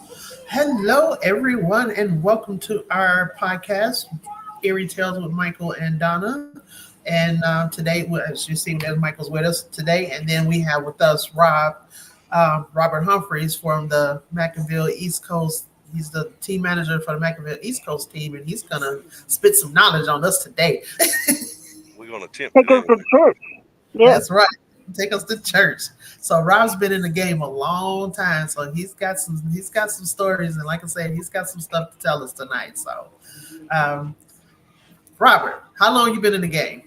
Hello, everyone, and welcome to our podcast, Eerie Tales with Michael and Donna. And today, as you see, there's Michael's with us today, and then we have with us Robert Humphries from the McInville East Coast. He's the team manager for the McInville East Coast team, and he's gonna spit some knowledge on us today. We're going to attempt Take it us to anyway. church. Yes. That's right. Take us to church. So Rob's been in the game a long time, so he's got some stories, and like I said, he's got some stuff to tell us tonight. So, um, Robert, how long you been in the game?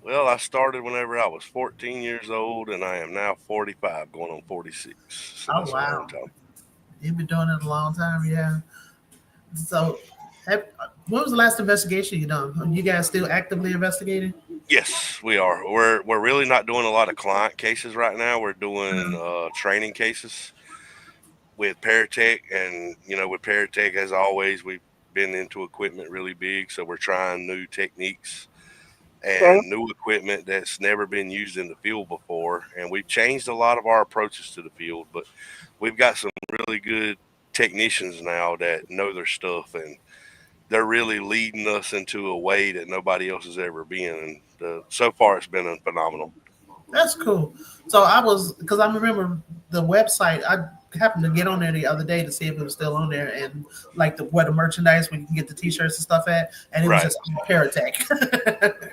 Well, I started whenever I was 14 years old, and I am now 45, going on 46. So Oh that's a long wow, time. you've been doing it a long time, yeah. So, have, when was the last investigation you done? Are you guys still actively investigating? Yes, we are. We're really not doing a lot of client cases right now. We're doing Uh, training cases with Paratech, and with Paratech, as always, we've been into equipment really big, so we're trying new techniques Okay. and new equipment that's never been used in the field before. And we've changed a lot of our approaches to the field, but we've got some really good technicians now that know their stuff, and they're really leading us into a way that nobody else has ever been. And so far, it's been phenomenal. that's cool. So I was because I remember the website. I happened to get on there the other day to see if it was still on there, and like where the merchandise where you can get the T-shirts and stuff at, and it was Right. just all Paratech.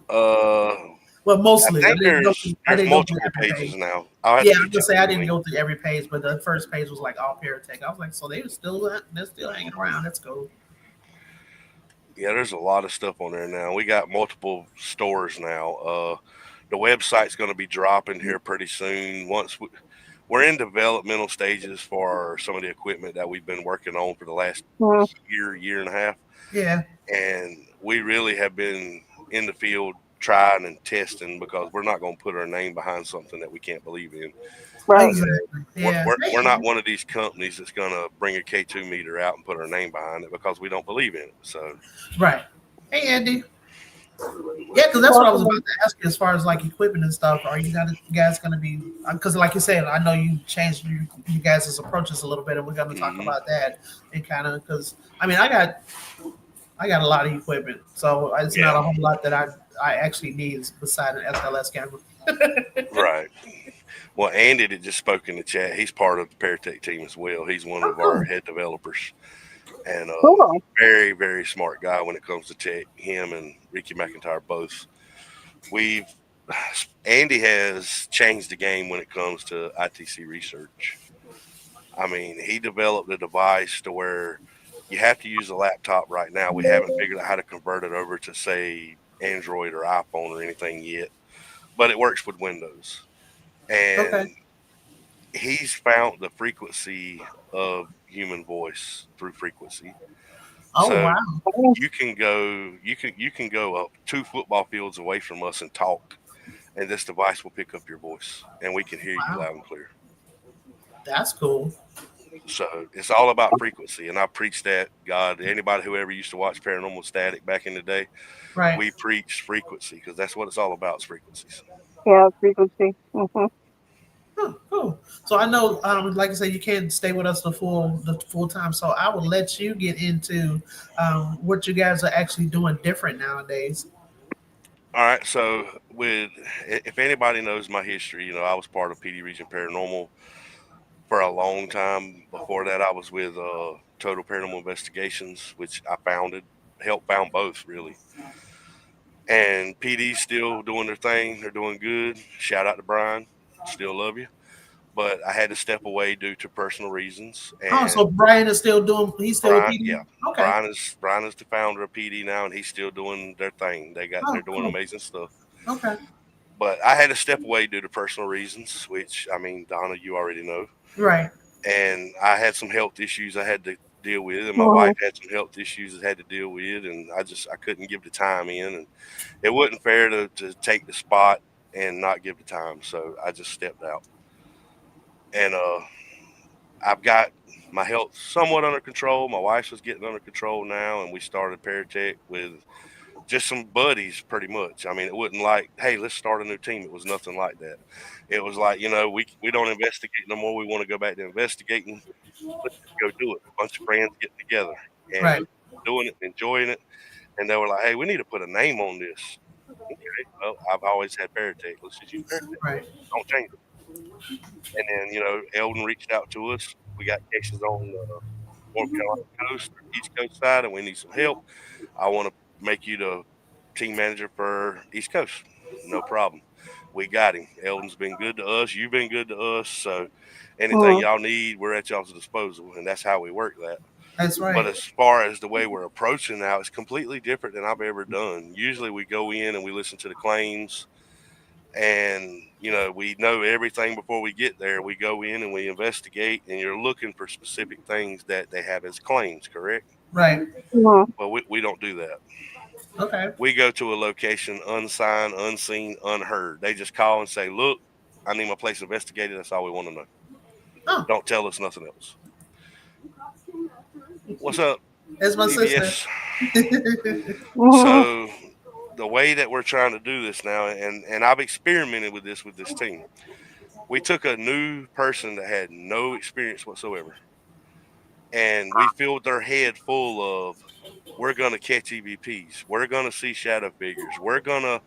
Uh, Well, I mostly. I think didn't go there's through. I there's didn't go through multiple every pages page. now. I'll have Yeah, to I'm get gonna you say a I good didn't link. go through every page, but the first page was like all Paratech. I was like, so they're still hanging around. That's cool. Yeah, there's a lot of stuff on there now. We got multiple stores now. The website's going to be dropping here pretty soon. We're in developmental stages for some of the equipment that we've been working on for the last Mm, year and a half, Yeah, and we really have been in the field trying and testing because we're not going to put our name behind something that we can't believe in. right. You know, exactly. Yeah. we're not one of these companies that's going to bring a K2 meter out and put our name behind it because we don't believe in it. So, Right. Hey, Andy. Yeah, because that's what I was about Welcome. to ask you as far as like equipment and stuff. Are you guys going to be? Because like you said, I know you changed you guys' approaches a little bit, and we're going to talk mhm. about that and kind of because I mean I got a lot of equipment, so it's not Yeah, a whole lot that I actually need beside an SLS camera. right. Well, Andy that just spoke in the chat, he's part of the Paratech team as well. He's one Oh, of our cool. head developers, and Cool. very, very smart guy when it comes to tech. Him and Ricky McIntyre both. We've Andy has changed the game when it comes to ITC research. I mean, he developed a device to where you have to use a laptop right now. We haven't figured out how to convert it over to say Android or iPhone or anything yet, but it works with Windows. Okay. And he's found the frequency of human voice through frequency. Oh So wow. you can go up 2 football fields away from us and talk, and this device will pick up your voice, and we can hear you Wow. loud and clear. That's cool. So it's all about frequency, and I preach that. God, anybody who ever used to watch Paranormal Static back in the day, Right. we preach frequency because that's what it's all about, is frequencies. Yeah, frequency. Mm-hmm. Oh, cool. So I know, like I said, you can't stay with us the full time. So I will let you get into what you guys are actually doing different nowadays. All right, so with if anybody knows my history, I was part of PD Region Paranormal for a long time. Before that, I was with Total Paranormal Investigations, which I founded, helped found both really. And PD's still doing their thing; they're doing good. Shout out to Brian, still love you. But I had to step away due to personal reasons. Oh, so And Brian is still doing. He's still with Brian, PD. yeah, Okay. Brian is the founder of PD now, and he's still doing their thing. They're Oh, doing cool. amazing stuff. Okay. But I had to step away due to personal reasons, which I mean, Donna, you already know. Right. And I had some health issues I had to deal with, and my Mm-hmm. wife had some health issues that had to deal with, and I couldn't give the time in, and it wasn't fair to take the spot and not give the time, so I just stepped out. And I've got my health somewhat under control. My wife's was getting under control now, and we started Paratech with just some buddies, pretty much. I mean, it wasn't like, hey, let's start a new team. It was nothing like that. It was like, we don't investigate no more. We want to go back to investigating. Let's just go do it. A bunch of friends getting together and Right. doing it, enjoying it. And they were like, hey, we need to put a name on this. Okay, well, I've always had Paratech. Let's just use Paratech. Right. Don't change it. And then, Eldon reached out to us. We got cases on the North Carolina coast, East Coast side, and we need some help. I want to make you the team manager for East Coast. No problem. We got him. Eldon's been good to us. You've been good to us. So anything Mhm. y'all need, we're at y'all's disposal. And that's how we work that. That's But right. as far as the way we're approaching now, it's completely different than I've ever done. Usually we go in and we listen to the claims and we know everything before we get there. We go in and we investigate, and you're looking for specific things that they have as claims, correct? Right. Mhm. Well, we don't do that. Okay. We go to a location unsigned, unseen, unheard. They just call and say, look, I need my place investigated. That's all we want to know. Oh, Don't tell us nothing else. What's up, that's my sister. DBS? Mhm. So the way that we're trying to do this now, and I've experimented with this team. We took a new person that had no experience whatsoever, and we filled their head full of, we're going to catch EVPs. We're going to see shadow figures. We're going to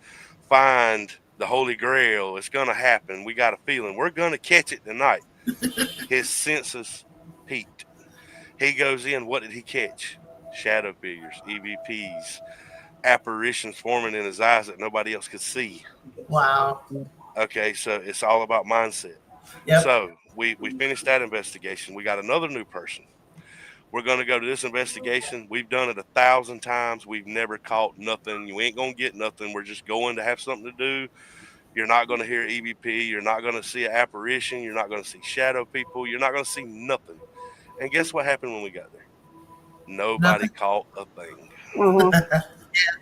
find the Holy Grail. It's going to happen. We got a feeling. We're going to catch it tonight. His senses peaked. He goes in. What did he catch? Shadow figures, EVPs, apparitions forming in his eyes that nobody else could see. Wow. Okay, so it's all about mindset. Yep. So we finished that investigation. We got another new person. We're going to go to this investigation. We've done it 1,000 times. We've never caught nothing. You ain't going to get nothing. We're just going to have something to do. You're not going to hear EVP. You're not going to see an apparition. You're not going to see shadow people. You're not going to see nothing. And guess what happened when we got there? Nobody Nothing. caught a thing. Mhm.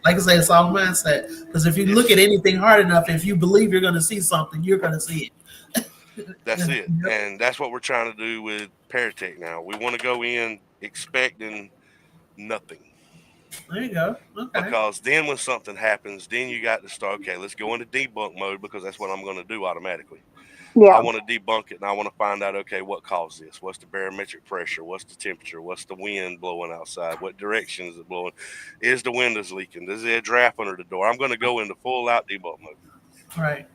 Like I say, it's all mindset. Because if you look at It's anything hard enough, if you believe you're going to see something, you're going to see it. That's it. Yep. And that's what we're trying to do with Paratech now. We want to go in expecting nothing. There you go. Okay. Because then when something happens, then you got to start, okay, let's go into debunk mode because that's what I'm going to do automatically. I Yeah. want to debunk it and I want to find out, okay, what caused this? What's the barometric pressure? What's the temperature? What's the wind blowing outside? What direction is it blowing? Is the windows leaking? Is there a draft under the door? I'm going to go into full out debunk mode. Right.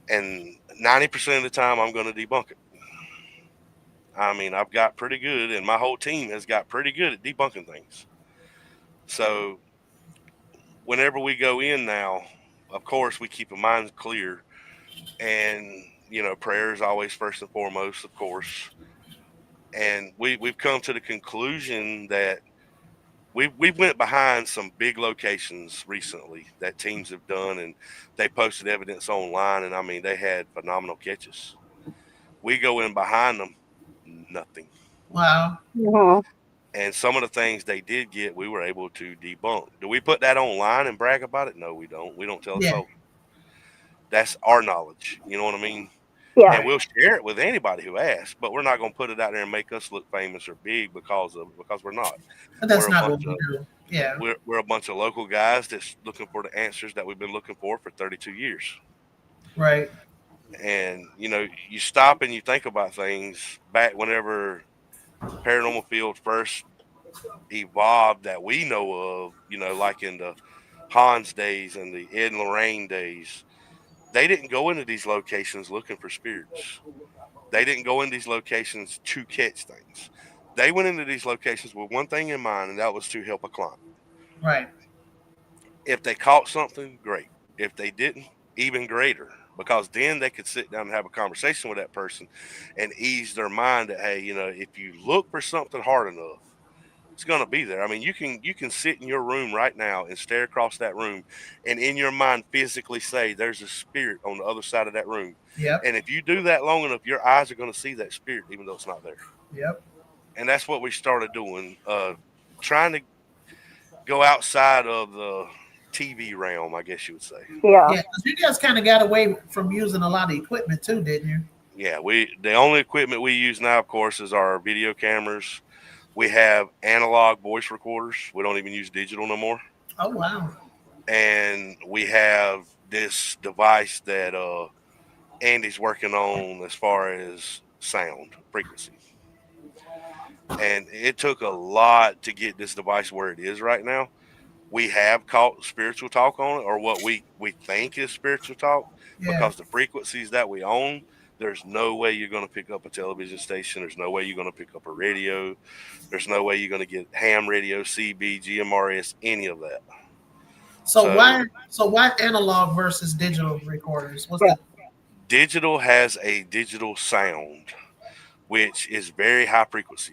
And 90% of the time, I'm going to debunk it. I mean, I've got pretty good, and my whole team has got pretty good at debunking things. So whenever we go in now, of course, we keep a mind clear, and prayer is always first and foremost, of course. And we've come to the conclusion that we've went behind some big locations recently that teams have done, and they posted evidence online, and I mean they had phenomenal catches. We go in behind them, nothing. Wow. Mhm. And some of the things they did get, we were able to debunk. Do we put that online and brag about it? No, we don't. We don't tell the Yeah. folk. That's our knowledge. You know what I mean? Yeah. And Right. we'll share it with anybody who asks, but we're not going to put it out there and make us look famous or big because we're not. But We're that's a not bunch what we of do. Yeah. we're a bunch of local guys that's looking for the answers that we've been looking for 32 years. Right. And you stop and you think about things back whenever paranormal field first evolved that we know of, like in the Hans days and the Ed and Lorraine days. They didn't go into these locations looking for spirits. They didn't go in these locations to catch things. They went into these locations with one thing in mind, and that was to help a client. Right. If they caught something, great. If they didn't, even greater. Because then they could sit down and have a conversation with that person and ease their mind that, hey, if you look for something hard enough, it's going to be there. I mean, you can sit in your room right now and stare across that room, and in your mind physically say, "There's a spirit on the other side of that room." Yep. And if you do that long enough, your eyes are going to see that spirit, even though it's not there. Yep. And that's what we started doing, trying to go outside of the TV realm, I guess you would say. Yeah. Yeah. Because you guys kind of got away from using a lot of equipment too, didn't you? Yeah, the only equipment we use now, of course, is our video cameras. We have analog voice recorders. We don't even use digital no more. Oh wow. and we have this device that Andy's working on as far as sound frequency. And it took a lot to get this device where it is right now. We have caught spiritual talk on it, or what we think is spiritual talk, Yeah. because the frequencies that we own, there's no way you're going to pick up a television station. There's no way you're going to pick up a radio. There's no way you're going to get ham radio, CB, GMRS, any of that. So So why analog versus digital recorders? What's Yeah. the digital has a digital sound, which is very high frequency.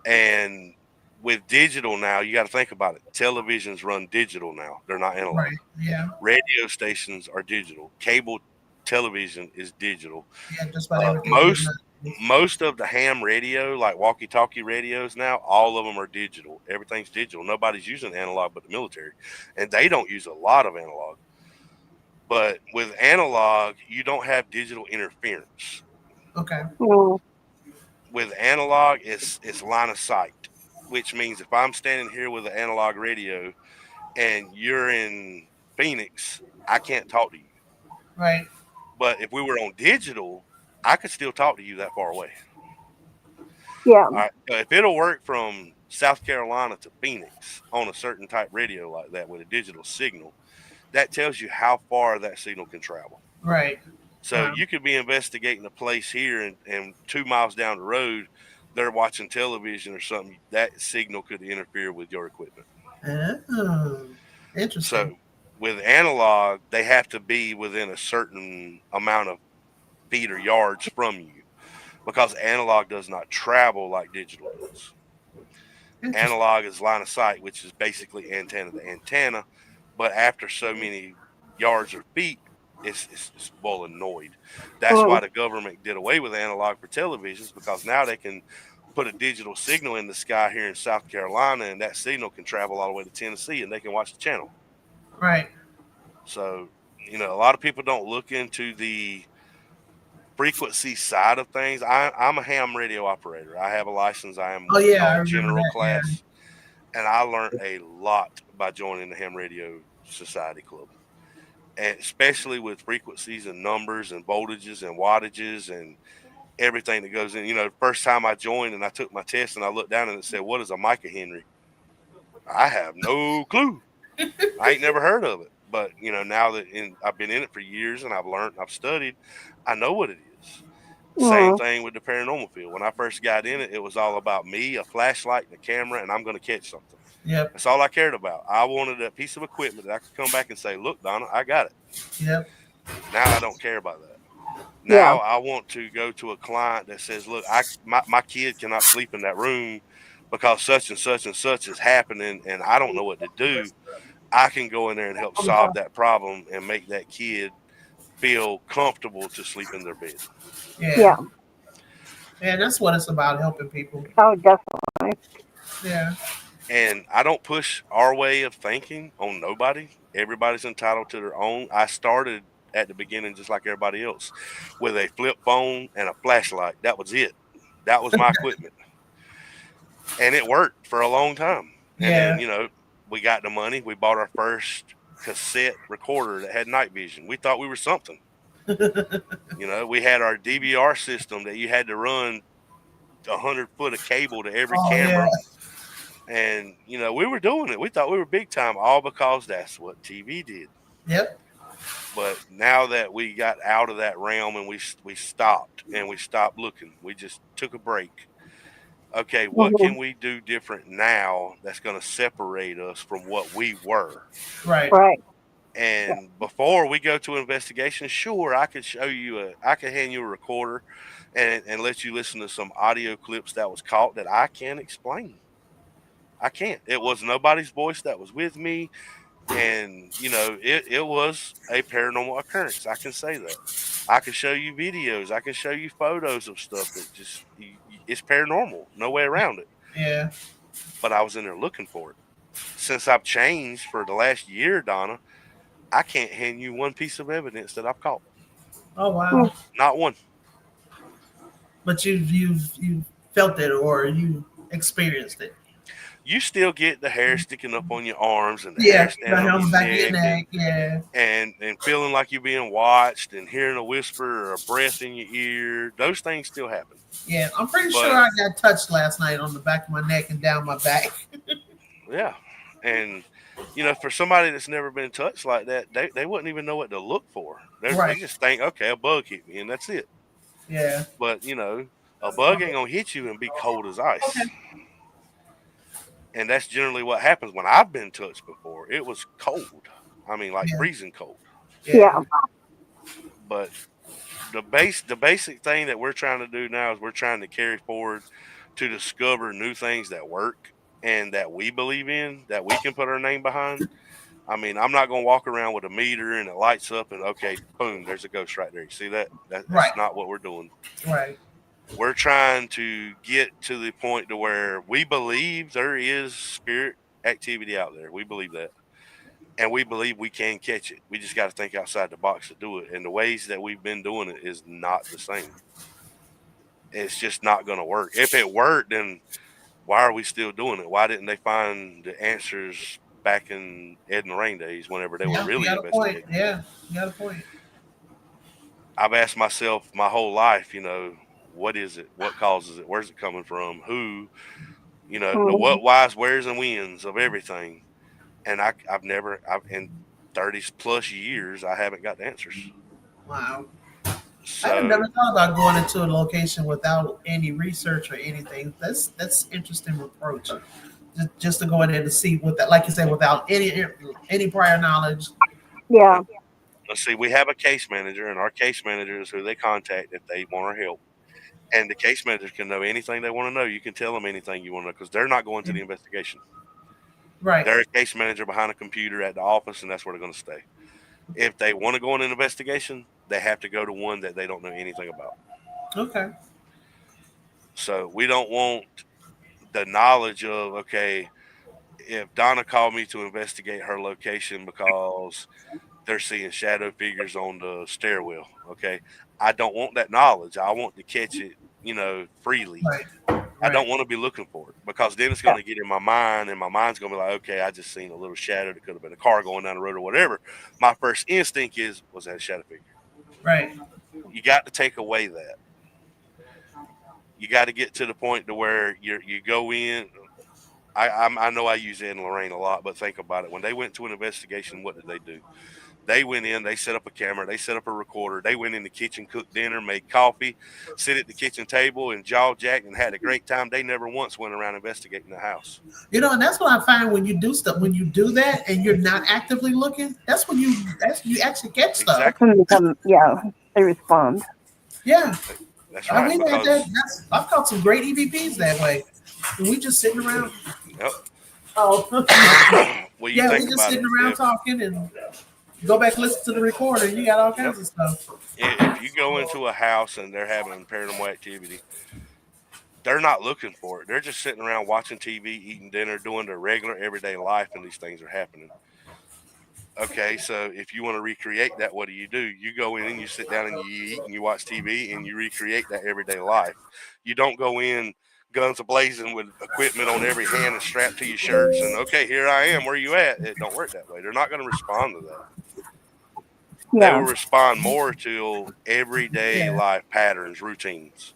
And with digital now, you got to think about it. Televisions run digital now, they're not analog. right? Yeah. Radio stations are digital. Cable television is digital. Yeah, just about Uh, everything is most not. most of the ham radio, like walkie-talkie radios now, all of them are digital. Everything's digital. Nobody's using analog but the military, and they don't use a lot of analog. But with analog, you don't have digital interference. Okay. Mm. With analog, it's line of sight, which means if I'm standing here with an analog radio and you're in Phoenix, I can't talk to you. Right. But if we were on digital, I could still talk to you that far away. Yeah. All right. So if it'll work from South Carolina to Phoenix on a certain type radio like that with a digital signal, that tells you how far that signal can travel. Right. So Wow. you could be investigating a place here, and 2 miles down the road, they're watching television or something. That signal could interfere with your equipment. Oh, interesting. So with analog, they have to be within a certain amount of feet or yards from you, because analog does not travel like digital does. Interesting. Analog is line of sight, which is basically antenna to antenna, but after so many yards or feet, it's well annoyed. That's Mm. why the government did away with analog for televisions, because now they can put a digital signal in the sky here in South Carolina, and that signal can travel all the way to Tennessee, and they can watch the channel. Right. So, a lot of people don't look into the frequency side of things. I'm a ham radio operator. I have a license. I am Oh what they yeah, call I a remember general that. Yeah. class, and I learned a lot by joining the Ham Radio Society Club, and especially with frequencies and numbers and voltages and wattages and everything that goes in. The first time I joined and I took my test and I looked down and it said, "What is a microhenry?" I have no clue. I ain't never heard of it. But now that I've been in it for years and I've learned, and I've studied, I know what it is. Same Mm. thing with the paranormal field. When I first got in it, it was all about me, a flashlight, and a camera, and I'm going to catch something. Yep. That's all I cared about. I wanted a piece of equipment that I could come back and say, "Look, Donna, I got it." Yep. Now I don't care about that. Yeah. Now I want to go to a client that says, "Look, my kid cannot sleep in that room because such and such and such is happening, and I don't know what to do." I can go in there and help solve that problem and make that kid feel comfortable to sleep in their bed. Yeah. Yeah. And that's what it's about, helping people. Oh, definitely. Yeah. And I don't push our way of thinking on nobody. Everybody's entitled to their own. I started at the beginning just like everybody else with a flip phone and a flashlight. That was it. That was my equipment. And it worked for a long time. And then, Yeah. we got the money. We bought our first cassette recorder that had night vision. We thought we were something. We had our DVR system that you had to run 100 foot of cable to every Oh yeah. camera. And, we were doing it. We thought we were big time, all because that's what TV did. Yep. But now that we got out of that realm and we stopped and we stopped looking, we just took a break. Okay, what Hmm. can we do different now that's going to separate us from what we were? Right. Right. Yeah. And before we go to investigation, sure, I could hand you a recorder and let you listen to some audio clips that was caught that I can't explain. I can't. It was nobody's voice that was with me. And, it was a paranormal occurrence. I can say that. I can show you videos. I can show you photos of stuff that just, it's paranormal. No way around it. Yeah. But I was in there looking for it. Since I've changed for the last year, Donna, I can't hand you one piece of evidence that I've caught. Oh Mm. wow. Not one. But you felt it or you experienced it. you still get the hair sticking up on your arms and the hair Yeah, standing right on on your the back of your neck, neck. Yeah, and feeling like you're being watched and hearing a whisper or a breath in your ear. Those things still happen. yeah. I'm pretty sure But I got touched last night on the back of my neck and down my back. yeah, and for somebody that's never been touched like that, they wouldn't even know what to look for. They Right. just think, okay, a bug hit me, and that's it. Yeah. But a bug ain't gonna hit you and be cold as Okay. ice. And that's generally what happens when I've been touched before. It was cold. I mean, like Yeah. freezing cold. Yeah. Yeah. But the basic thing that we're trying to do now is we're trying to carry forward to discover new things that work and that we believe in, that we can put our name behind. I mean, I'm not going to walk around with a meter and it lights up and okay, boom, there's a ghost right there. You see that? That's Right. not what we're doing. Right. We're trying to get to the point to where we believe there is spirit activity out there. We believe that. And we believe we can catch it. We just got to think outside the box to do it. And the ways that we've been doing it is not the same. It's just not going to work. If it worked, then why are we still doing it? Why didn't they find the answers back in Ed and Lorraine days whenever they were Yeah, you really got a point. investigating? Yeah, you got a point. I've asked myself my whole life, what is it? What causes it? Where's it coming from? Who? The Mhm. what, whys, where's, and whens of everything. And I've in 30 plus years, I haven't got the answers. Wow. I have never So thought about going into a location without any research or anything. That's interesting approach. Just to go in there to see what that, like you said, without any prior knowledge. Yeah. let's see, we have a case manager, and our case manager is who they contact if they want our help. And the case manager can know anything they want to know. You can tell them anything you want to know because they're not going to the investigation. Right. They're a case manager behind a computer at the office, and that's where they're going to stay. If they want to go on an investigation, they have to go to one that they don't know anything about. Okay. So we don't want the knowledge of, okay, if Donna called me to investigate her location because they're seeing shadow figures on the stairwell, okay, I don't want that knowledge. I want to catch it, freely. Right. I Right. don't want to be looking for it because then it's Yeah. going to get in my mind, and my mind's going to be like, okay, I just seen a little shadow that could have been a car going down the road or whatever. My first instinct was that a shadow figure? Right. You got to take away that. You got to get to the point to where you go in. I know I use Ed and Lorraine a lot, but think about it. When they went to an investigation, what did they do? They went in, they set up a camera, they set up a recorder, they went in the kitchen, cooked dinner, made coffee, sit at the kitchen table and jaw jacked and had a great time. They never once went around investigating the house. And that's what I find when you do stuff. When you do that and you're not actively looking, that's you actually catch stuff. That's Exactly. when they come. Yeah, they respond. Yeah. That's right. We had that. Because I've caught some great EVPs that way. And we just sitting around. yep. Oh, Well, you yeah, we think just about sitting it. around talking and go back listen to the recorder. And you got all Yep. kinds of stuff. If you go into a house and they're having paranormal activity, they're not looking for it. They're just sitting around watching TV, eating dinner, doing their regular everyday life, and these things are happening. Okay, so if you want to recreate that, what do? You go in and you sit down and you eat and you watch TV and you recreate that everyday life. You don't go in guns a-blazing with equipment on every hand and strapped to your shirts and, okay, here I am, where you at? It don't work that way. They're not going to respond to that. They will Yeah. respond more to everyday Yeah. life patterns, routines.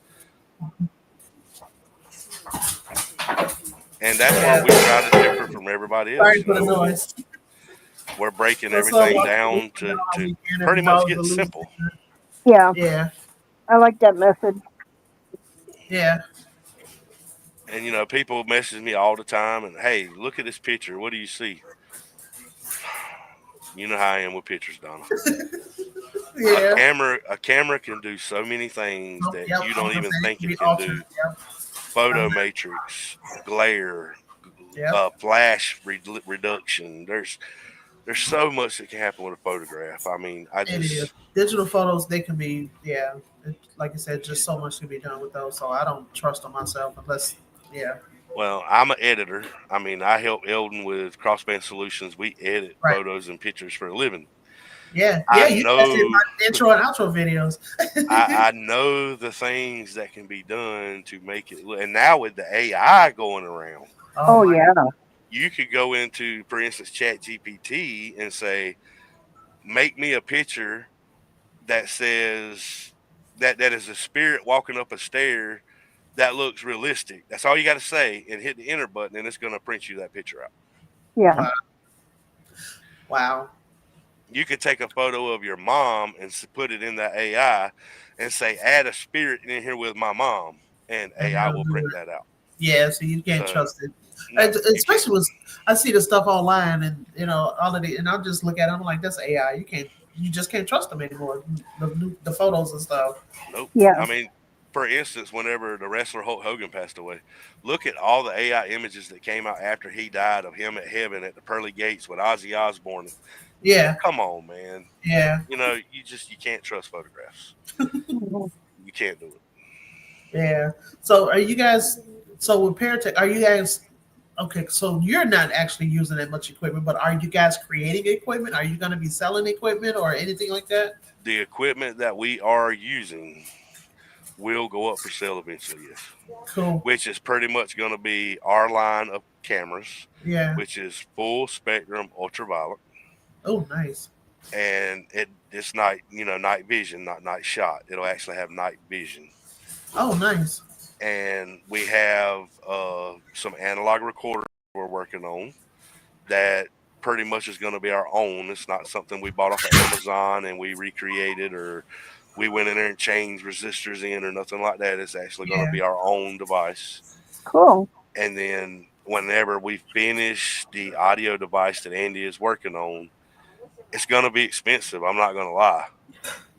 And that's where Yeah. we try to differ from everybody else. Sorry for the noise. We're breaking So everything walking down around all to weekend and pretty much dogs get are loose. simple. Yeah. Yeah. I like that method. Yeah. And people message me all the time and, hey, look at this picture. What do you see? You know how I am with pictures, Donna. Yeah. A camera can do so many things that Yep. you I'm don't gonna even say it think can it be can altered. do. Yep. Photo matrix, glare, Yep. flash reduction. There's so much that can happen with a photograph. I mean, It is. Digital photos, they can be, yeah. Like I said, just so much can be done with those. So I don't trust them myself unless, yeah. well, I'm an editor. I mean, I help Eldon with Crossband Solutions. We edit Right. photos and pictures for a living. Yeah. I Yeah. You guys did know, my intro and outro videos. I know the things that can be done to make it look. And now with the AI going around. Oh my. yeah. You could go into, for instance, Chat GPT and say, make me a picture that says that is a spirit walking up a stair that looks realistic. That's all you got to say, and hit the enter button, and it's going to print you that picture out. Yeah. Wow. Wow. You could take a photo of your mom and put it in the AI and say, add a spirit in here with my mom, and And AI they'll will do print it. that out. Yeah, so you can't So, trust it. no, you can't. Especially with I see the stuff online, and all of the, and I'll just look at it. I'm like, that's AI. You just can't trust them anymore. The photos and stuff. Nope. Yeah. I mean, for instance, whenever the wrestler Hulk Hogan passed away, look at all the AI images that came out after he died of him at heaven at the pearly gates with Ozzy Osbourne. Yeah, Come on, man. yeah, You can't trust photographs. Mhm. You can't do it. yeah. So are you guys? So with Paratech, are you guys? Okay, so you're not actually using that much equipment, but are you guys creating equipment? Are you going to be selling equipment or anything like that? The equipment that we are using will go up for sale eventually, yes. Cool. Which is pretty much going to be our line of cameras, Yeah. which is full spectrum ultraviolet, Oh, nice. and it's night vision, not night shot. It'll actually have night vision. Oh, nice. And we have some analog recorders we're working on that pretty much is going to be our own. It's not something we bought off of Amazon and we recreated, or we went in there and changed resistors in, or nothing like that. It's actually going to Yeah. be our own device. Cool. And then whenever we finish the audio device that Andy is working on, it's going to be expensive. I'm not going to lie,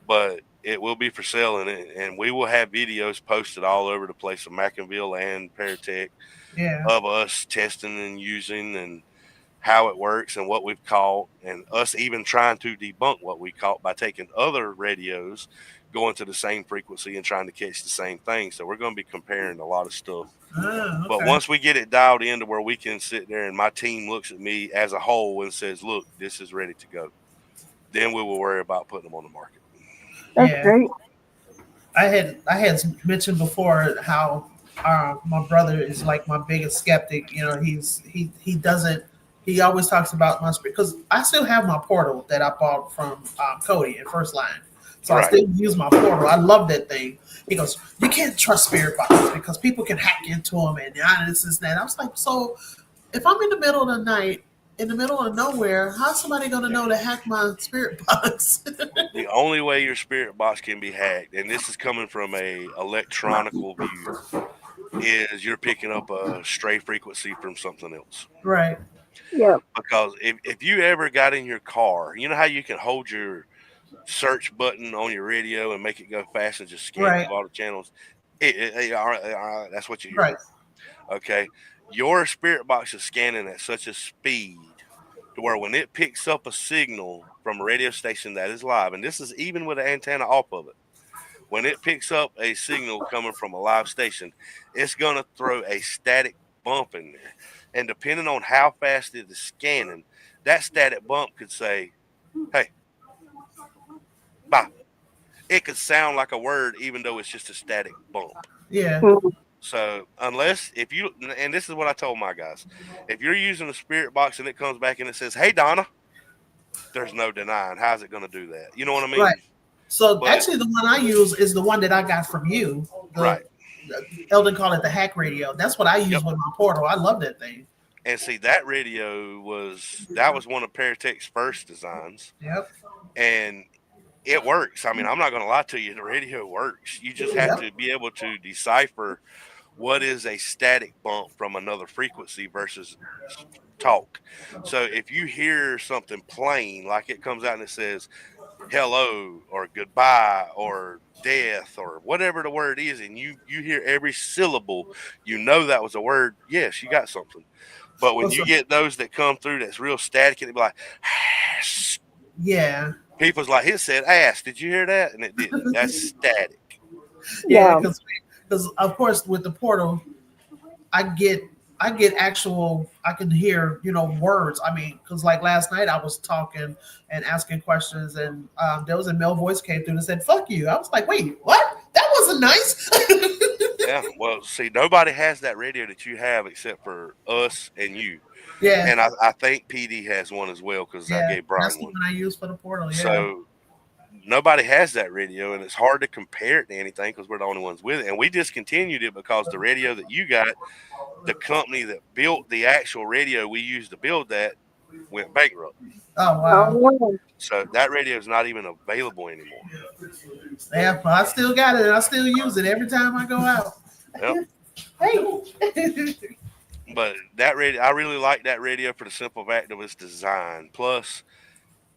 but it will be for sale, and we will have videos posted all over the place of McInville and Paratech Yeah. of us testing and using and how it works and what we've caught, and us even trying to debunk what we caught by taking other radios, going to the same frequency and trying to catch the same thing. So we're going to be comparing a lot of stuff. Ah, But okay. once we get it dialed in to where we can sit there and my team looks at me as a whole and says, look, this is ready to go, then we will worry about putting them on the market. That's Yeah. great. I had mentioned before how my brother is like my biggest skeptic. He doesn't. He always talks about my spirit because I still have my portal that I bought from Cody at First Line. So I Right. still use my portal. I love that thing. He goes, you can't trust spirit boxes because people can hack into them and this and that. I was like, so if I'm in the middle of the night, in the middle of nowhere, how's somebody going to know to hack my spirit box? The only way your spirit box can be hacked, and this is coming from a electronical view, is you're picking up a stray frequency from something else. Right. Yeah. Because if you ever got in your car, you know how you can hold your search button on your radio and make it go fast and just scan Right. through all the channels? All right, that's what you hear. Right. Okay. Your spirit box is scanning at such a speed to where when it picks up a signal from a radio station that is live, and this is even with the antenna off of it, when it picks up a signal coming from a live station, it's going to throw a static bump in there. And depending on how fast it is scanning, that static bump could say, hey, bye. It could sound like a word, even though it's just a static bump. Yeah. Mhm. So if you, and this is what I told my guys, if you're using a spirit box and it comes back and it says, hey, Donna, there's no denying. How's it going to do that? You know what I Right. mean? So But, actually, the one I use is the one that I got from you. right. The Eldon called it the hack radio. That's what I use Yep. with my portal. I love that thing. And see, that radio that was one of Paratech's first designs, Yep. and it works. I mean, I'm not going to lie to you, the radio works. You just have Yep. to be able to decipher what is a static bump from another frequency versus talk. So if you hear something plain, like it comes out and it says hello or goodbye or death or whatever the word is, and you hear every syllable, you know that was a word. Yes, you got something. But when What's you up? get those that come through that's real static, and it be like, Yeah. people's like, it said ass. Did you hear that? And it didn't. That's static. Yeah. Yeah. Because of course with the portal, I get actual. I can hear words. I mean, because like last night I was talking and asking questions, and there was a male voice came through and said "fuck you." I was like, wait, what? That wasn't nice. Yeah. Well, see, nobody has that radio that you have except for us and you. Yeah, And I think PD has one as well because I yeah. gave Brian That's the one. one I use for the portal. Yeah. So nobody has that radio, and it's hard to compare it to anything because we're the only ones with it. And we discontinued it because the radio that you got, the company that built the actual radio we used to build that, went bankrupt. Oh Oh, wow. wow. So that radio is not even available anymore. Yeah, well, I still got it. And I still use it every time I go out. Yep. Hey. But that radio, I really like that radio for the simple fact of its design. Plus,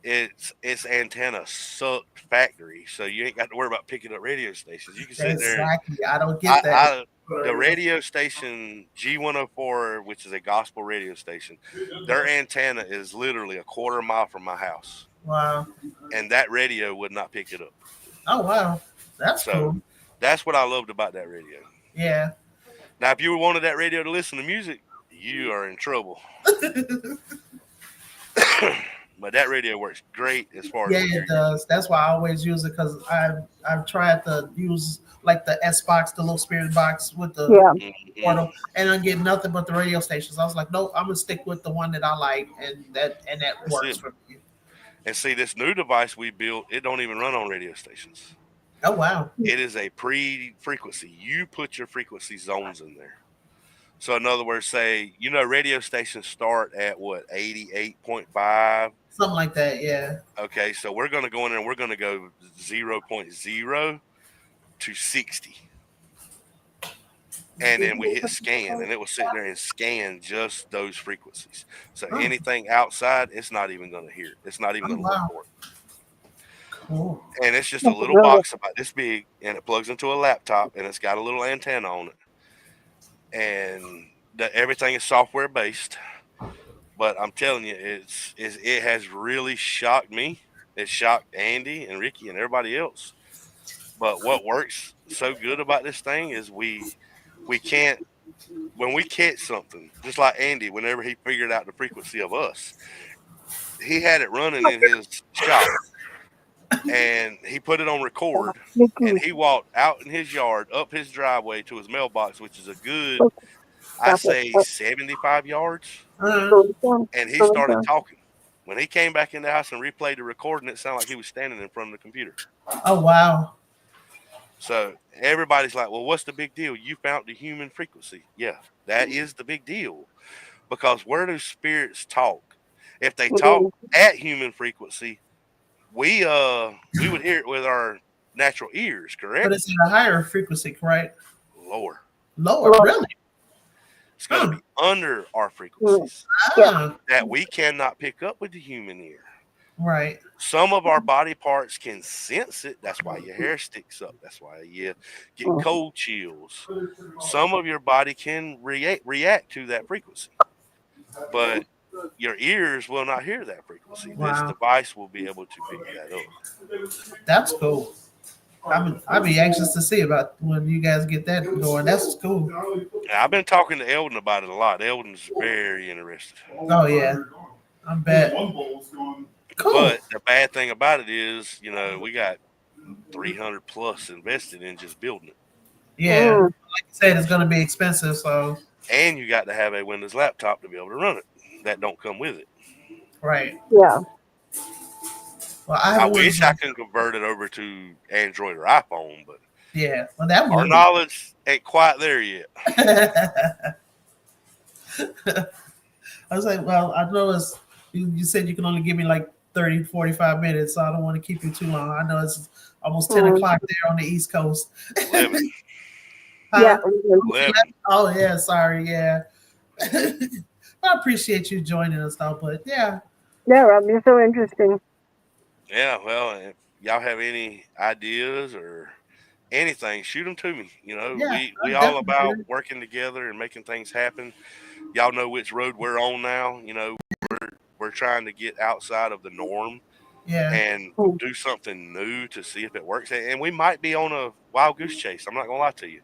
its antenna sucked factory, so you ain't got to worry about picking up radio stations. You can sit there. Exactly. I don't get that. I the radio station G104, which is a gospel radio station, their antenna is literally a quarter mile from my house, Wow. and that radio would not pick it up. Oh wow. That's So cool. that's what I loved about that radio. Yeah. Now, if you wanted that radio to listen to music, you are in trouble. But that radio works great as far as Yeah, what it you're does. That's why I always use it because I've tried to use like the S box, the little spirit box with the Yeah. using. portal, and I get nothing but the radio stations. I was like, no, I'm gonna stick with the one that I like, and that That's works it. for me. And see, this new device we built, it don't even run on radio stations. Oh wow. It is a pre-frequency. You put your frequency zones in there. So in other words, say, radio stations start at what, 88.5. Something like that. Yeah. Okay, so we're going to go in there and we're going to go 0.0 to 60. And then we hit scan, and it will sit there and scan just those frequencies. So Oh. anything outside, it's not even going to hear it. It's not even Oh, going to look wow. for it. Cool. And it's just a little box about this big, and it plugs into a laptop, and it's got a little antenna on it. And everything is software based. But I'm telling you, it has really shocked me. It shocked Andy and Ricky and everybody else. But what works so good about this thing is we can't, when we catch something, just like Andy, whenever he figured out the frequency of us, he had it running in his shop. And he put it on record, and he walked out in his yard, up his driveway to his mailbox, which is a good, I say, 75 yards. Uh, And he started talking. When he came back in the house and replayed the recording, it sounded like he was standing in front of the computer. oh wow. So everybody's like, well, what's the big deal? You found the human frequency. Yeah, that is the big deal. Because where do spirits talk? If they talk at human frequency, we would hear it with our natural ears, correct? But it's at a higher frequency, correct? Lower. Lower, really? It's going to be under our frequencies that we cannot pick up with the human ear. Right. Some of our body parts can sense it. That's why your hair sticks up. That's why you get cold chills. Some of your body can react to that frequency. But your ears will not hear that frequency. Wow. This device will be able to pick that up. That's cool. I'd be anxious to see about when you guys get that going. That's cool. Now, I've been talking to Eldon about it a lot. Eldon's very interested. Oh yeah, I bet. Cool. But the bad thing about it is, we got 300 plus invested in just building it. Yeah, like you said, it's going to be expensive. So. And you got to have a Windows laptop to be able to run it. That don't come with it. Right. Yeah. Well, I wish I could convert it over to Android or iPhone, but yeah, well, that our knowledge ain't quite there yet. I was like, well, I noticed you said you can only give me like 30, 45 minutes, so I don't want to keep you too long. I know it's almost 10 o'clock there on the East Coast. 11. Yeah. 11. Oh, yeah, sorry, yeah. I appreciate you joining us, though, but yeah. Yeah, Rob, you're so interesting. Yeah, well, if y'all have any ideas or anything, shoot them to me. We all about working together and making things happen. Y'all know which road we're on now. We're trying to get outside of the norm and do something new to see if it works. And we might be on a wild goose chase. I'm not going to lie to you.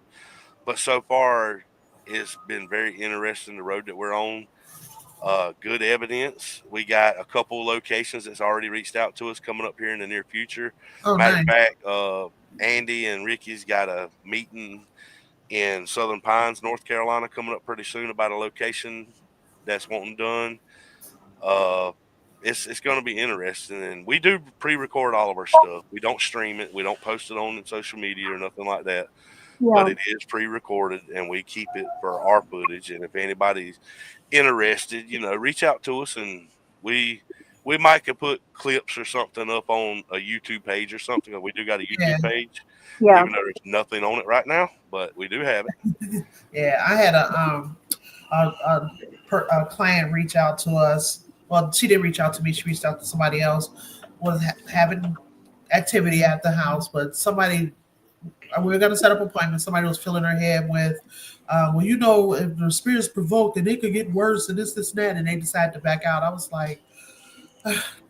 But so far, it's been very interesting, the road that we're on. Good evidence. We got a couple locations that's already reached out to us coming up here in the near future. Oh, Matter nice. of fact, Andy and Ricky's got a meeting in Southern Pines, North Carolina, coming up pretty soon about a location that's wanting done. Uh, it's going to be interesting, and we do pre-record all of our stuff. We don't stream it, we don't post it on social media or nothing like that. But Yeah. it is pre-recorded, and we keep it for our footage. And if anybody's interested, reach out to us, and we might could put clips or something up on a YouTube page or something. We do got a Yeah, YouTube page, Yeah. even though there's nothing on it right now, but we do have it. yeah. I had a client reach out to us. Well, she didn't reach out to me. She reached out to somebody else. Was having activity at the house, but somebody we were going to set up an appointment. Somebody was filling her head with, well, if the spirit's provoked, and it could get worse, and this, and that, and they decided to back out. I was like,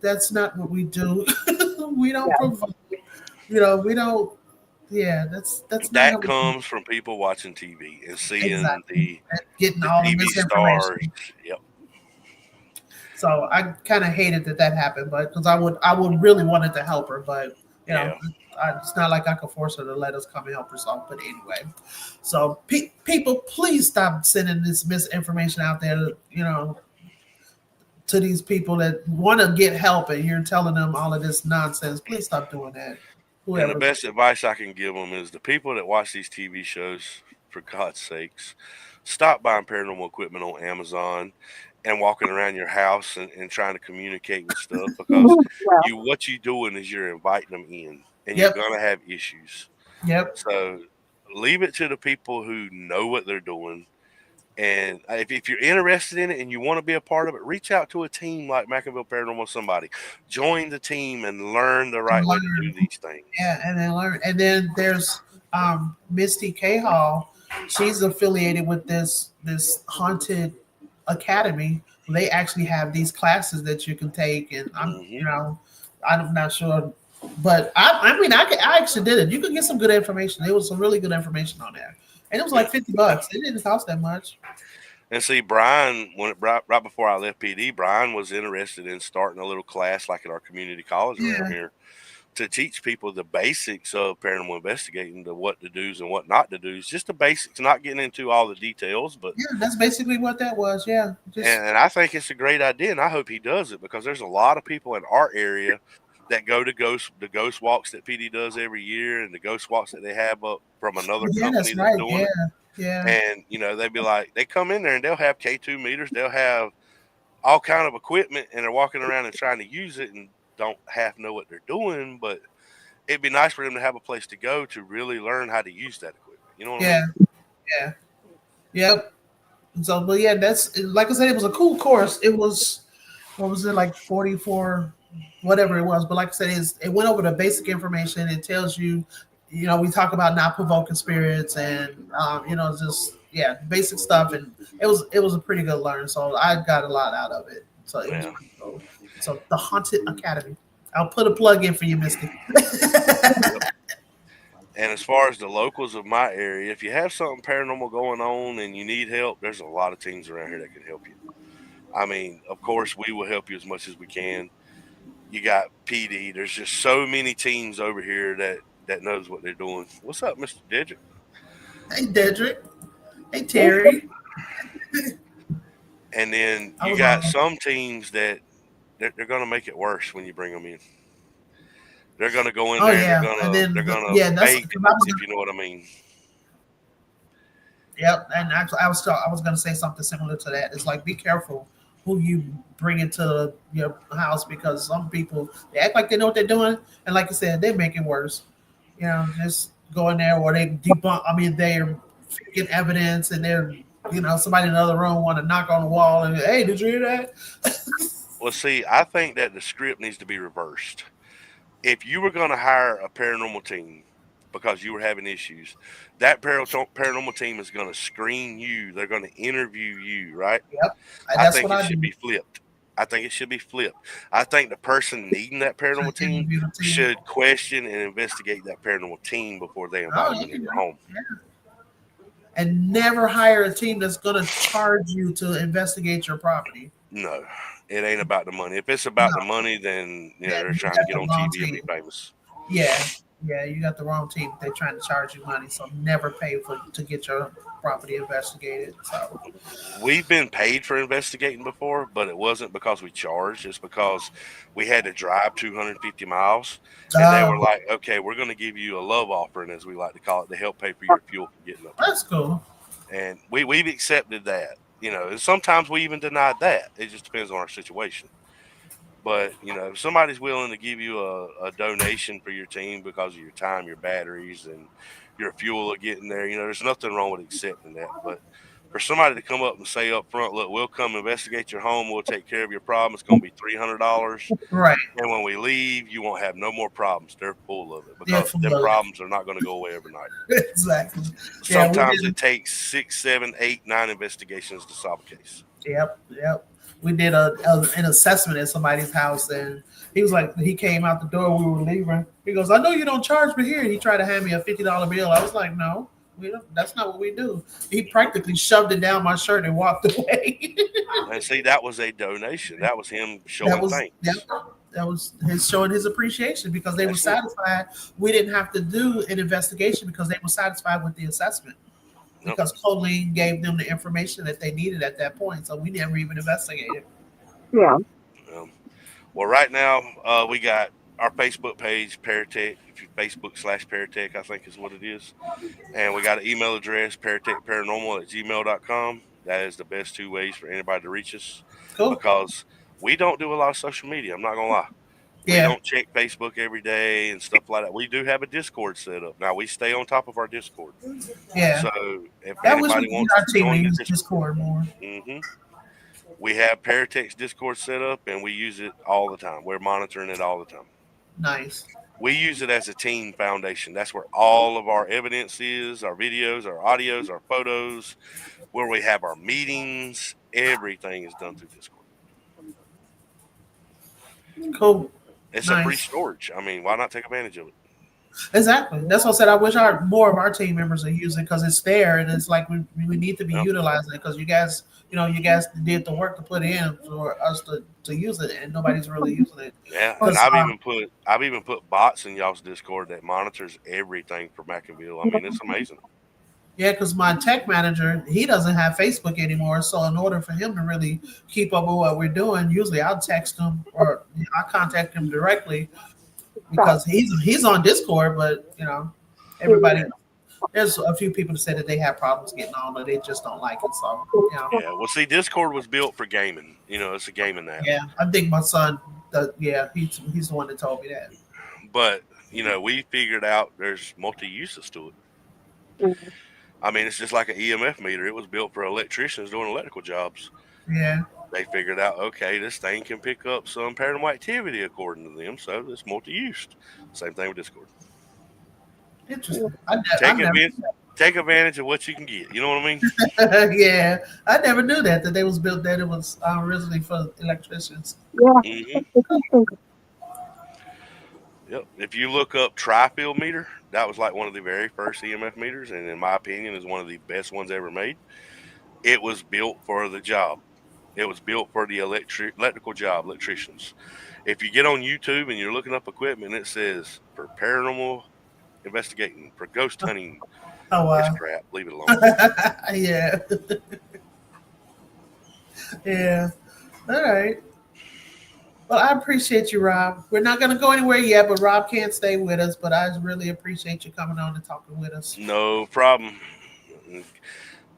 that's not what we do. We don't Yeah. provoke. We don't. Yeah, that's not how That we do. comes from people watching TV and seeing Exactly. And getting the all the TV stars. misinformation. Yep. So I kind of hated that happened, but because I would really wanted to help her, but Yeah. it's not like I could force her to let us come and help herself. But anyway, so people, please stop sending this misinformation out there. To these people that want to get help, and you're telling them all of this nonsense. Please stop doing that. And the Whoever. best advice I can give them is the people that watch these TV shows, for God's sakes, stop buying paranormal equipment on Amazon and walking around your house and trying to communicate with stuff, because Yeah. what you doing is you're inviting them in, and you're Yep. gonna have issues. Yep. So leave it to the people who know what they're doing. And if you're interested in it and you want to be a part of it, reach out to a team like McInville Paranormal, somebody. Join the team and learn the right way to do Learn. these things. Yeah, and then learn. And then there's Misty K Hall. She's affiliated with this haunted academy. They actually have these classes that you can take, and I'm not sure, but I mean I actually did it. You could get some good information. There was some really good information on there, and it was like $50. It didn't cost that much. And see, Brian, right before I left PD, Brian was interested in starting a little class like at our community college around Yeah, here to teach people the basics of paranormal investigating, the what to do's and what not to do's, just the basics, not getting into all the details. But yeah, that's basically what that was. Yeah, just and I think it's a great idea, and I hope he does it, because there's a lot of people in our area that go to the ghost walks that PD does every year, and the ghost walks that they have up from another yeah, company that's that's right. doing Yeah, it. yeah, And they'd be like, they come in there and they'll have K2 meters, they'll have all kind of equipment, and they're walking around and trying to use it and don't half know what they're doing. But it'd be nice for them to have a place to go to really learn how to use that equipment. You know what I yeah, mean? yeah, yep. So, but yeah, that's like I said, it was a cool course. It was what was it like 44, whatever it was. But like I said, it went over the basic information. It tells you, we talk about not provoking spirits and just basic stuff. And it was a pretty good learn. So I got a lot out of it. So it was Yeah. pretty cool. So the Haunted Academy. I'll put a plug in for you, Misty. And as far as the locals of my area, if you have something paranormal going on and you need help, there's a lot of teams around here that can help you. I mean, of course, we will help you as much as we can. You got PD. There's just so many teams over here that knows what they're doing. What's up, Mr. Dedrick? Hey, Dedrick. Hey, Terry. And then I you was got on. some teams that they're going to make it worse when you bring them in. They're going to go in Oh there and yeah, and then they're going to that's fake, because I was if you know what I mean. Yep, and actually, I was going to say something similar to that. It's like be careful who you bring into your house, because some people they act like they know what they're doing, and like you said, they make it worse. Just go in there or they debunk. I mean, they're faking evidence, and they're somebody in another room want to knock on the wall and hey, did you hear that? Well, see, I think that the script needs to be reversed. If you were going to hire a paranormal team because you were having issues, that paranormal team is going to screen you. They're going to interview you, right? Yep, I that's think what it I should do. be flipped. I think it should be flipped. I think the person needing that paranormal To team interview the team. should question and investigate that paranormal team before they invite Oh, them into their yeah. home. And never hire a team that's going to charge you to investigate your property. No, it ain't about the money. If it's about No, the money, then yeah, they're trying to that's get the on wrong TV and be team. famous. Yeah, Yeah, you got the wrong team. They're trying to charge you money, so never pay for to get your property investigated. So, We've been paid for investigating before, but it wasn't because we charged. It's because we had to drive 250 miles, and they were oh, like, "Okay, we're going to give you a love offering, as we like to call it, to help pay for your fuel for getting up here." that's cool. And we've accepted that. And sometimes we even denied that. It just depends on our situation. But if somebody's willing to give you a donation for your team because of your time, your batteries, and your fuel of getting there, there's nothing wrong with accepting that. But for somebody to come up and say up front, look, we'll come investigate your home, we'll take care of your problem. It's going to be $300, Right. and when we leave, you won't have no more problems. They're full of it Yeah, because full them of problems are not going to go away overnight. it. Exactly. Yeah, we Sometimes it did. takes 6, 7, 8, 9 investigations to solve a case. Yep, yep. We did an assessment at somebody's house, and he was like, he came out the door. We were leaving. He goes, "I know you don't charge me here." He tried to hand me a $50 bill. I was like, "No, we don't. That's not what we do." He practically shoved it down my shirt and walked away. And see, that was a donation. That was him That showing was yep. thanks. That was his showing his appreciation because they were That's it. satisfied. We didn't have to do an investigation because they were satisfied with the assessment Yep. because Colleen gave them the information that they needed at that point. So we never even investigated. Yeah. Um, well, right now, we got our Facebook page, Paratech. If you Facebook/Paratech, I think is what it is. And we got an email address, paratechparanormal@gmail.com. That is the best two ways for anybody to reach us Cool. because we don't do a lot of social media. I'm not going to lie. We Yeah. don't check Facebook every day and stuff like that. We do have a Discord set up. Now, we stay on top of our Discord. Yeah. So if I wish we anybody could get wants our to team to join the use Discord, Discord more. hmm we have Paratech's Discord set up and we use it all the time. We're monitoring it all the time. Nice. We use it as a team foundation. That's where all of our evidence is, our videos, our audios, our photos, where we have our meetings. Everything is done through Discord. Cool. It's a free Nice. storage. I mean, why not take advantage of it? Exactly. That's what I said. I wish more of our team members are using it because it's there and it's like we need to be Yep. utilizing it because you guys did the work to put in for us to use it and nobody's really using it. Yeah, and Because I've even put bots in y'all's Discord that monitors everything for McInville. I mean, it's amazing. yeah, because my tech manager he doesn't have Facebook anymore. So in order for him to really keep up with what we're doing, usually I'll text him or I contact him directly because he's on Discord, but everybody there's a few people that said that they have problems getting on or they just don't like it. So Yeah, well, see, Discord was built for gaming. It's a gaming app. yeah, I think my son yeah, he's the one that told me that. But we figured out there's multi uses to it. Mhm. I mean, it's just like an EMF meter. It was built for electricians doing electrical jobs. Yeah. They figured out, okay, this thing can pick up some paranormal activity according to them, so it's multi-used. Same thing with Discord. Interesting. I Take never advantage, take advantage of what you can get. You know what I mean? yeah, I never knew that they was built that it was originally for electricians. Yeah. hmm Interesting. Yep. If you look up tri-field meter, that was like one of the very first EMF meters, and in my opinion, is one of the best ones ever made. It was built for the job. It was built for the electrical job, electricians. If you get on YouTube and you're looking up equipment, it says for paranormal investigating, for ghost hunting. Oh It's wow. crap. Leave it alone. Yeah. Yeah. All right. Well, I appreciate you, Rob. We're not going to go anywhere yet, but Rob can't stay with us. But I really appreciate you coming on and talking with us. No problem.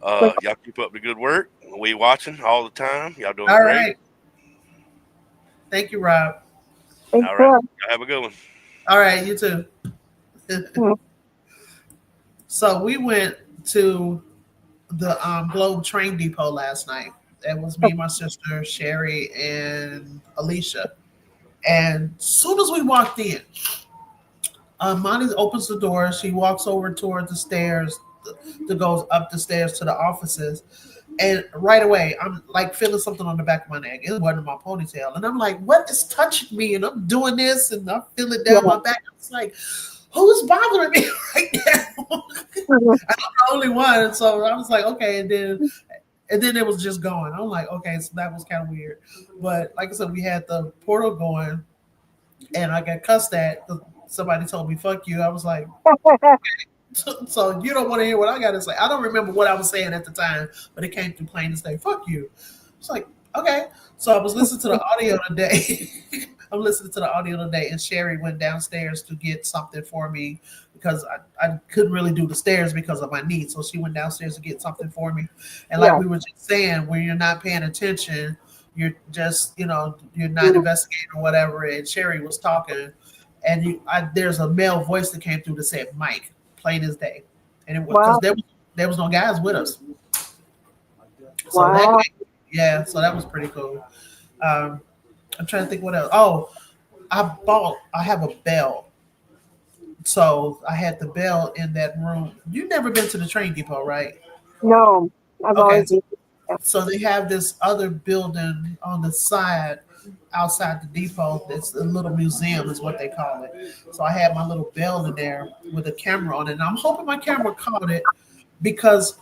Y'all keep up the good work. We watching all the time. Y'all doing All great. right. Thank you, Rob. Thanks All right. for Y'all have a good one. All right. You too. Mhm. So we went to the Globe Train Depot last night. That was me, my sister, Sherry, and Alicia. And as soon as we walked in, Monty opens the door. She walks over toward the stairs that goes up the stairs to the offices. And right away, I'm like feeling something on the back of my neck. It wasn't my ponytail. And I'm like, what is touching me? And I'm doing this and I feel it Yeah. down my back. It's like, who's bothering me right now? Mhm. I'm the only one. And so I was like, okay. And then it was just going. I'm like, okay, so that was kind of weird. But like I said, we had the portal going and I got cussed at. somebody told me "fuck you." I was like, so you don't want to hear what I got to say. I don't remember what I was saying at the time, but it came through plain as day. Fuck you. It's like, okay. So I was listening to the audio today. I'm listening to the audio today, and Sherry went downstairs to get something for me because I couldn't really do the stairs because of my knee. So she went downstairs to get something for me. And like Yeah. we were just saying, when you're not paying attention, you're just, you're not investigating or whatever. And Sherry was talking, and there's a male voice that came through that said Mike, plain as day. And it was because Wow. there was no guys with us. So Wow. yeah, so that was pretty cool. Um, I'm trying to think what else. Oh, I have a bell. So I had the bell in that room. You've never been to the train depot, right? No, I've Okay. always. Yeah. So they have this other building on the side outside the depot. It's a little museum, is what they call it. So I had my little bell in there with a camera on it. And I'm hoping my camera caught it because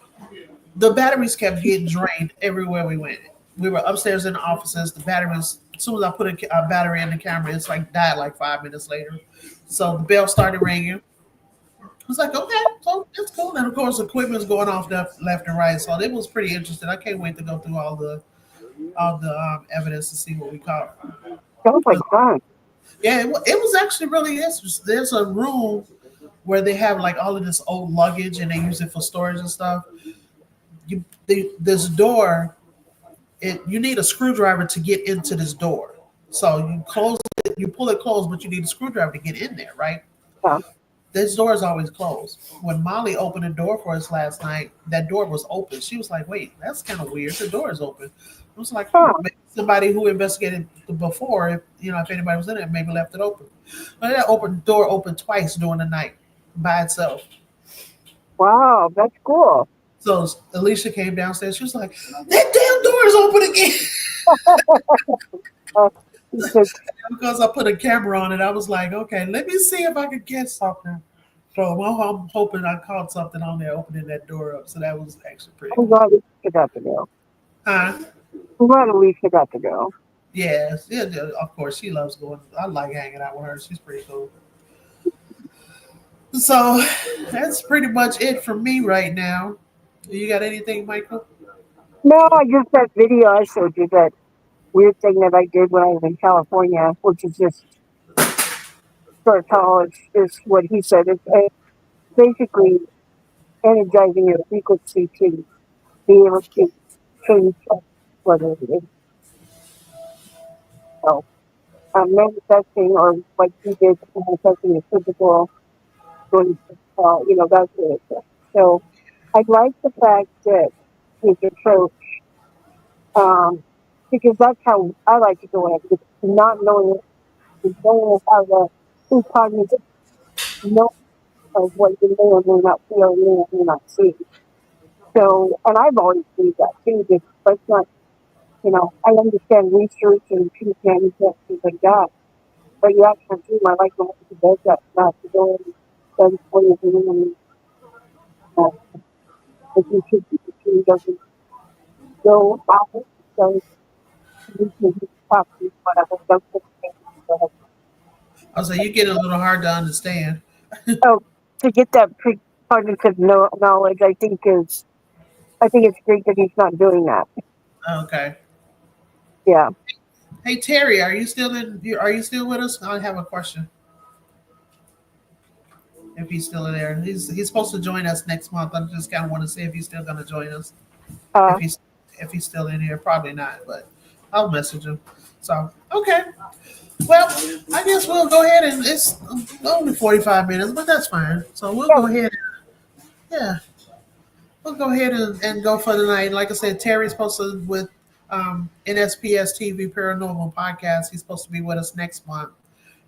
the batteries kept getting drained everywhere we went. We were upstairs in the offices. The batteries, as soon as I put a battery in the camera, it's like died like 5 minutes later. So the bell started ringing. I was like, okay, so it's cool. And of course, equipment's going off left and right. So it was pretty interesting. I can't wait to go through all the evidence to see what we caught. Sounds like fun. Yeah, it was actually really interesting. There's a room where they have like all of this old luggage and they use it for storage and stuff. This door, you need a screwdriver to get into this door. So you close it, you pull it closed, but you need a screwdriver to get in there, right? Yeah. This door is always closed. When Molly opened the door for us last night, that door was open. She was like, "Wait, that's kind of weird. The door is open." I was like, Huh. maybe somebody who investigated before, if anybody was in it, maybe left it open. But that door opened twice during the night by itself. Wow, that's cool. So Alicia came downstairs. She was like, "That damn door is open again." Uh, because, Because I put a camera on it, I was like, "Okay, let me see if I could get something." So I'm hoping I caught something on there opening that door up. So that was actually pretty I'm cool. glad Lisa got to go. Huh? I'm glad Lisa got to go. Yes, yeah, yeah, of course. She loves going. I like hanging out with her. She's pretty cool. So that's pretty much it for me right now. You got anything, Michael? No, I just that video I showed you, that weird thing that I did when I was in California, which is just sort of college, is what he said. It's basically energizing your frequency to be able to change whether it is so, manifesting or like he did, manifesting the physical, going to, that sort of thing. So I like the fact that his approach, because that's how I like to go in, because not knowing it, knowing how to incognitive know of what you may or may not feel, may or may not see. So, and I've always believed that too, just, but it's not, I understand research and peace management, things like that. But you actually do, I like the way he does that, not to go and study for you, and uh, if he doesn't go out, so he can talk to you, whatever, don't put things together. I was like, you get a little hard to understand. So to get that precognitive knowledge, I think it's great that he's not doing that. Okay. Yeah. Hey Terry, are you still in? Are you still with us? I have a question. If he's still in there, he's supposed to join us next month. I just kind of want to see if he's still going to join us. Uh, If he's still in here, probably not, but I'll message him. So okay. Well, I guess we'll go ahead and it's only 45 minutes, but that's fine. So we'll yeah, go ahead. Yeah, we'll go ahead and go for the night. Like I said, Terry's supposed to with NSPS TV Paranormal Podcast. He's supposed to be with us next month,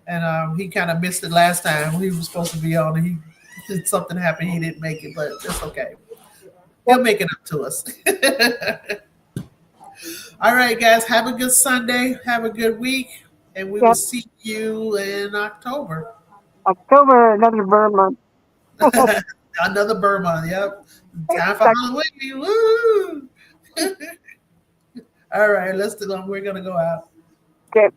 and he kind of missed it last time. He was supposed to be on, and something happened. He didn't make it, but it's okay. yep, He'll make it up to us. All right, guys. Have a good Sunday. Have a good week, and we will yep. see you in October. October, another Burma. Another Burma. Yep. Time for Halloween. Woo! All right, let's do. We're gonna go out. Okay.